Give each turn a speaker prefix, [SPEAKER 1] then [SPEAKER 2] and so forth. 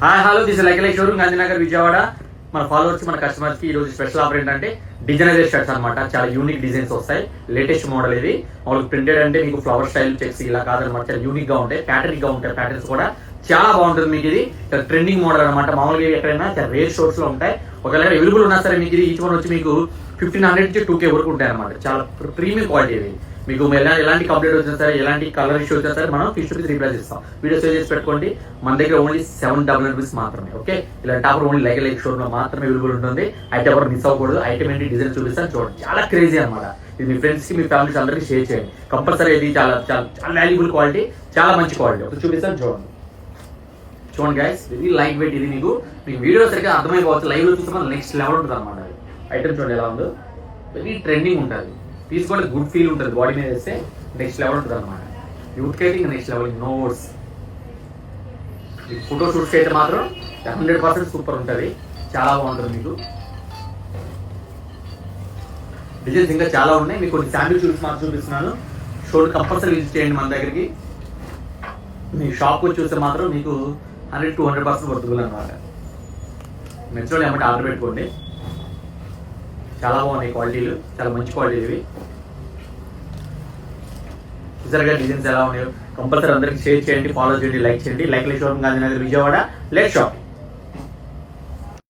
[SPEAKER 1] Hi hello this like showroom Gandhinagar Vijayawada. మన followers మన customers కి ఈ రోజు స్పెషల్ ఆఫర్ ఏంటంటే డిజైనర్ షర్ట్స్ అనమాట. చాలా యూనిక్ డిజైన్స్ వస్తాయి. లేటెస్ట్ మోడల్ ఇది. మామూలుగా ప్రింటెడ్ అంటే మీకు ఫ్లవర్ స్టైల్ చెక్స్ ఇలా కాదనమాట. చాలా యూనిక్ గా ఉంటాయి, ప్యాటర్న్ గా ఉంటాయి. ప్యాటర్న్స్ కూడా చాలా బాగుంటుంది. మీకు ఇది ట్రెండింగ్ మోడల్ అనమాట. మామూలుగా ఎక్కడైనా చాలా రేర్ షోర్స్ లో ఉంటాయి. ఒకవేళ అవైలబుల్ ఉన్నా సరే మీకు ఇది ఈచ్ వన్ వచ్చి మీకు 1500 నుంచి 2K వరకు ఉంటాయి అనమాట. చాలా ప్రీమియం క్వాలిటీ ఇది. మీకు ఎలాంటి కంప్లీట్ వచ్చినా సరే, ఎలాంటి కలర్ ఇష్యూ వచ్చినా సరే మనం 50 రూపీస్ రీప్లేస్ ఇస్తాం. వీడియో సేవ్ చేసి పెట్టుకోండి. మన దగ్గర ఓన్లీ 700 రూపీస్ మాత్రమే. ఓకే, ఇలాంటి ఆఫర్ ఓన్లీ లైక్ షోరూమ్ లో మాత్రమే అవైలబుల్ ఉంటుంది. ఐటమ్ ఎవరు మిస్ అవ్వకూడదు. ఐటమ్ ఏంటి డిజైన్ చూపిస్తాను చూడండి. చాలా క్రేజీ అనమాట. ఇది మీ ఫ్రెండ్స్ కి మీ ఫ్యామిలీస్ అందరికీ షేర్ చేయండి. కంపల్సరీ ఇది చాలా చాలా చాలా వాల్యుబుల్ క్వాలిటీ, చాలా మంచి క్వాలిటీ. ఒకటి చూపిస్తాను చూడండి. చూడండి గైస్, ఇది లైట్ వెయిట్. ఇది మీకు వీడియో సరిగ్గా అర్థమైపోవచ్చు. లైవ్ లో చూస్తే మన నెక్స్ట్ లెవెల్ ఉంటుంది అనమాట. ఐటమ్ చూడండి ఎలా ఉందో. వెరీ ట్రెండింగ్ ఉంటుంది. తీసుకోండి, గుడ్ ఫీల్ ఉంటుంది. బాడీ మీద వేస్తే నెక్స్ట్ లెవెల్ ఉంటుంది అనమాట. యూత్ అయితే ఇంకా next level. Notes photo shoots అయితే మాత్రం 100% సూపర్ ఉంటుంది. చాలా బాగుంటుంది. మీకు డిజైన్స్ ఇంకా చాలా ఉన్నాయి. మీకు కొన్ని శాంపిల్ షూట్స్ మాత్రం చూపిస్తున్నాను. షోట్ కంపల్సరీ విజిట్ చేయండి మన దగ్గరికి. మీ షాప్ వచ్చి చూస్తే మాత్రం మీకు 100-200% వర్తులు అనమాట. నచ్చిన ఏమంటే ఆర్డర్ పెట్టుకోండి. చాలా బాగున్నాయి క్వాలిటీలు, చాలా మంచి క్వాలిటీలు ఇవి. చూసారుగా డిజైన్స్ ఎలా ఉన్నాయో. కంపల్సరీ అందరికి షేర్ చేయండి, ఫాలో చేయండి, లైక్ చేయండి. Like showroom Gandhinagar Vijayawada. Let shop.